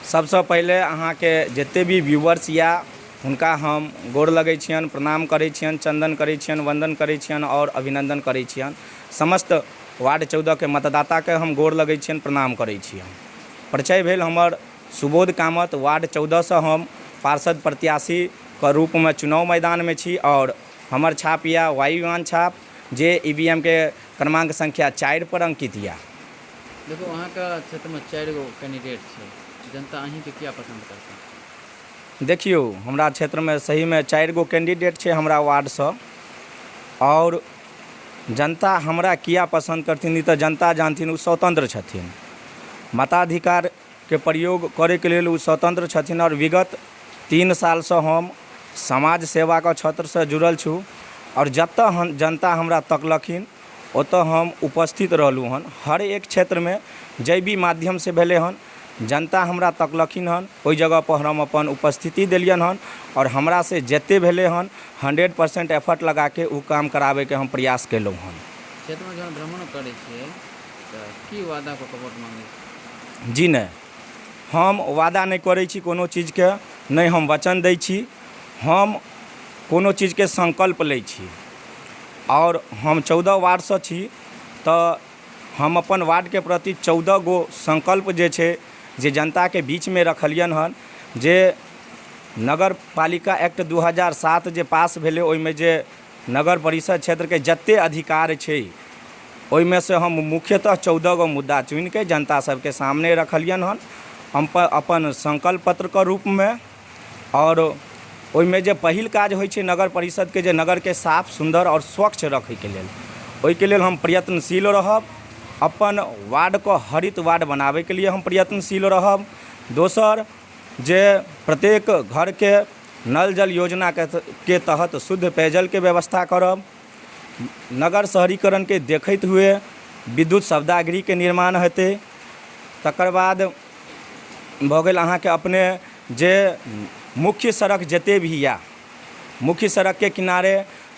सबसे पहले अहाँ के जते भी व्यूअर्स या हुनका हम गोर लगै छियन, प्रणाम करै छियन, चंदन करै छियन, वंदन करै छियन और अभिनंदन करै छियन। समस्त वार्ड 14 के मतदाता के हम गोर लगै छियन, प्रणाम करै छियन। परिचय भेल हमर सुबोध कामत, वार्ड 14 से हम पार्षद प्रत्याशी के रूप में चुनाव मैदान में छी और हमर छाप या वायुयान छाप जे ईवीएम के क्रमांक संख्या 4 पर अंकित या। देखो वहाँ का क्षेत्र में 4 गो कैंडिडेट है, जनता अहीं के क्या पसंद करता है? देखियो हमरा क्षेत्र में सही में 4 गो कैंडिडेट है हमरा वार्ड से और जनता हमरा किया पसंद करथिन ई तो जनता जानथिन। उ स्वतंत्र छथिन, मताधिकार के प्रयोग करे के लेल उ स्वतंत्र छथिन और विगत 3 साल से हम समाज सेवा का क्षेत्र से जुड़ल छूँ और जत जनता हमरा तकलखिन ओतऽ हम उपस्थित रहलू हन। हर एक क्षेत्र में जै भी माध्यम से भेले हन जनता हमरा तकलखिन हन, ओई जगह पर हम अपन उपस्थिति देलियन हन और हमरा से जते भेले हन 100% एफर्ट लगा के उ काम करावे के हम प्रयास केलहुँ हन। क्षेत्र में जब भ्रमण करे छियै तऽ की वादा को वोट मांगे? जी नहीं, हम वादा नहीं करै छी कोनो चीज के, नहीं हम वचन दै छी, हम कोनो चीज के संकल्प लै छी। और हम 14 वार्ड से छी तो हम अपन वार्ड के प्रति 14 गो संकल्प जे छे जे जनता के बीच में रखलियन हन। जे नगर पालिका एक्ट 2007 जे पास भेले ओइमे जे नगर परिषद क्षेत्र के जत्ते अधिकार छे ओइमे से हम मुख्यतः 14 गो मुद्दा चुन के जनता सबके सामने रखलियन हन हम अपन संकल्प पत्र के रूप में। और ओइमे जे पहिल काज होइ छे नगर परिषद के जे नगर के साफ सुंदर और स्वच्छ रखे के लेल, ओइ के लेल हम प्रयत्नशील रहब। अपन वार्ड को हरित वार्ड बनावे के लिए हम प्रयत्नशील रहब। दोसर जे प्रत्येक घर के नल जल योजना के तहत शुद्ध पेयजल के व्यवस्था करब। नगर शहरीकरण के देखते हुए विद्युत शवदागृह के निर्माण हेतै। तकर बाद भऽ गेल अहाँ के अपने जे मुख्य सड़क जते भी या मुख्य सड़क के किनारे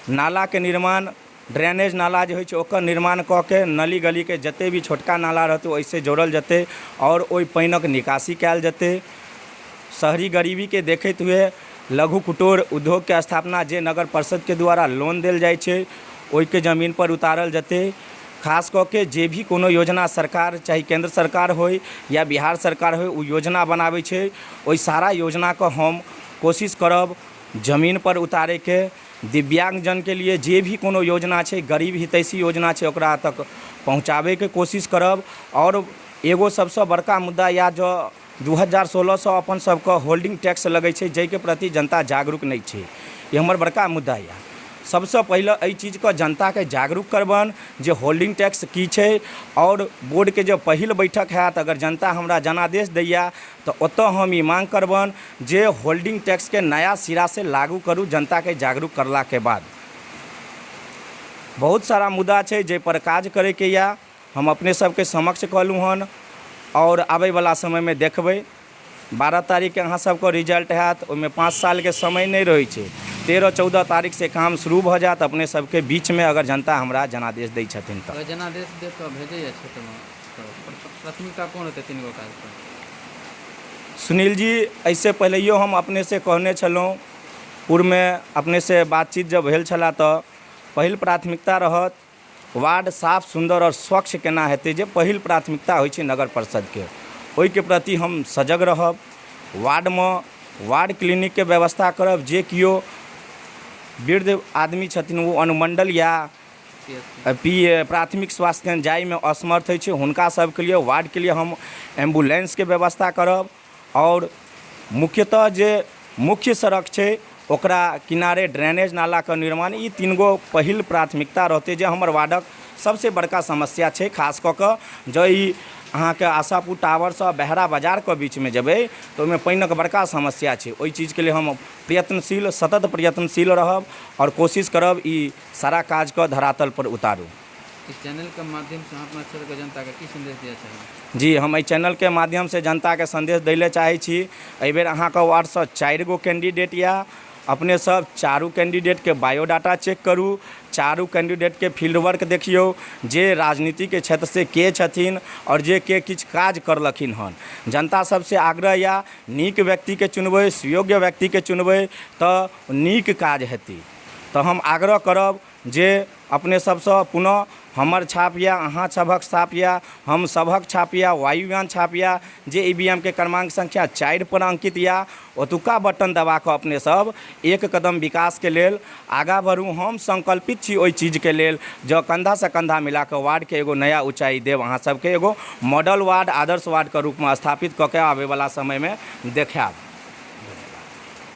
नाला के निर्माण, ड्रेनेज नाला जो है ओकर निर्माण कऽ के नली गली के जते भी छोटका नाला रहते ओइसे जोड़ल जते और ओइ पानिक निकासी कयल जते। शहरी गरीबी के देखते हुए लघु कुटीर उद्योग के स्थापना जे नगर परिषद के द्वारा लोन देल जाय छै ओइ के जमीन पर उतारल जते। खास कऽ के जे भी कोनो योजना सरकार चाहे केंद्र सरकार हो या बिहार सरकार हो उ योजना बनाबै छै ओइ सारा योजना को हम कोशिश करब जमीन पर उतारे के। दिव्यांगजन के लिए जे भी कोनो योजना छै, गरीब हितैषी योजना छै ओकरा तक पहुँचावे के कोशिश करब। और एगो सबसे बड़का मुद्दा या जो 2016 से अपन सबके होल्डिंग टैक्स लगे छै जै के प्रति जनता जागरूक नहीं छै, ये हमर बड़का मुद्दा या। सबसे पहले एहि चीज को जनता के जागरूक करबन जे होल्डिंग टैक्स की छै और बोर्ड के जो पहिल बैठक हैत अगर जनता हमरा जनादेश दैया तो ओतऽ हम ई मांग करबन जे होल्डिंग टैक्स के नया सिरा से लागू करू। जनता के जागरूक करला के बाद बहुत सारा मुद्दा छै जे पर काज करे के या हम अपने सबके समक्ष कहलूँ हन और आबै वाला समय में देखबै। 12 तारीख के अहाँ सबको रिजल्ट हैत, ओइमे 5 साल के समय नहीं रहे छै। 13-14 तारीख से काम शुरू भ जात अपने सबके बीच में अगर जनता हमरा जनादेश दै छथिन तो। अगर जनादेश दे तो भेजै क्षेत्र में तो प्राथमिकता कोन होते 3 गो काज पर? सुनील जी ऐसे पहलेयो हम अपने से कहने छलहुँ, पूर्व में अपने से बातचीत जब भेल छला तो पहिल प्राथमिकता रहत वार्ड साफ सुंदर और स्वच्छ केना हेतै जे पहिल प्राथमिकता होइ छै नगर परिषद के, ओइ के प्रति हम सजग रहब। वार्ड में वार्ड क्लिनिक के व्यवस्था करब। जे कियो वृद्ध आदमी छथिन वो अनुमंडल या प्राथमिक स्वास्थ्य केंद्र जाय में असमर्थ होइ छै हुनका सबके लिए वार्ड के लिए हम एम्बुलेंस के व्यवस्था करब। और मुख्यतः जे मुख्य सड़क छै ओकरा किनारे ड्रेनेज नाला का निर्माण, ई 3 गो पहिल प्राथमिकता रहते जे हमर वार्डक सबसे बड़का समस्या छै। खास कऽ कऽ जो ई अहाँ के आशापुर टावर से बहरा बाजार के बीच में जबै तो ओइमे पानिक बड़का समस्या छै। ओइ चीज के लिए हम प्रयत्नशील सतत प्रयत्नशील रहब और कोशिश करब ई सारा काज को धरातल पर उतारू। इस चैनल के माध्यम से अपना क्षेत्र के जनता के की संदेश दिया चाहिए? जी हम एहि चैनल के माध्यम से जनता के संदेश दैले चाहे छी। एहि बेर अहाँ के वार्ड से 4 गो कैंडिडेट या अपने सब चारू कैंडिडेटके बायोडाटा चेक करू, चारू कैंडिडेटके फील्ड वर्क देखियौ, जे राजनीतिके क्षेत्र से के छथिन और जे के किछु काज करलखिन हन। जनता सबसे आग्रह या नीक व्यक्तिके चुनबै, सुयोग्य व्यक्तिके चुनबै तऽ नीक काज हेतै। तऽ हम आग्रह करब जे अपने सबसँ पुनः हमर छाप या अहाँ सभक छाप या हम सभक छाप या वायुयान छाप या जे EVM के क्रमांक संख्या 4 पर अंकित या ओतुका बटन दबा कऽ अपने सब एक कदम विकास के लेल आगाँ बढ़ू। हम संकल्पित छी ओहि चीज के लेल जो कंधा से कंधा मिला कऽ वार्ड के एगो नया ऊंचाई देव, अहाँ सबके एगो मॉडल वार्ड, आदर्श वार्ड के रूप में स्थापित कऽ के आबे वाला समय में देखायब।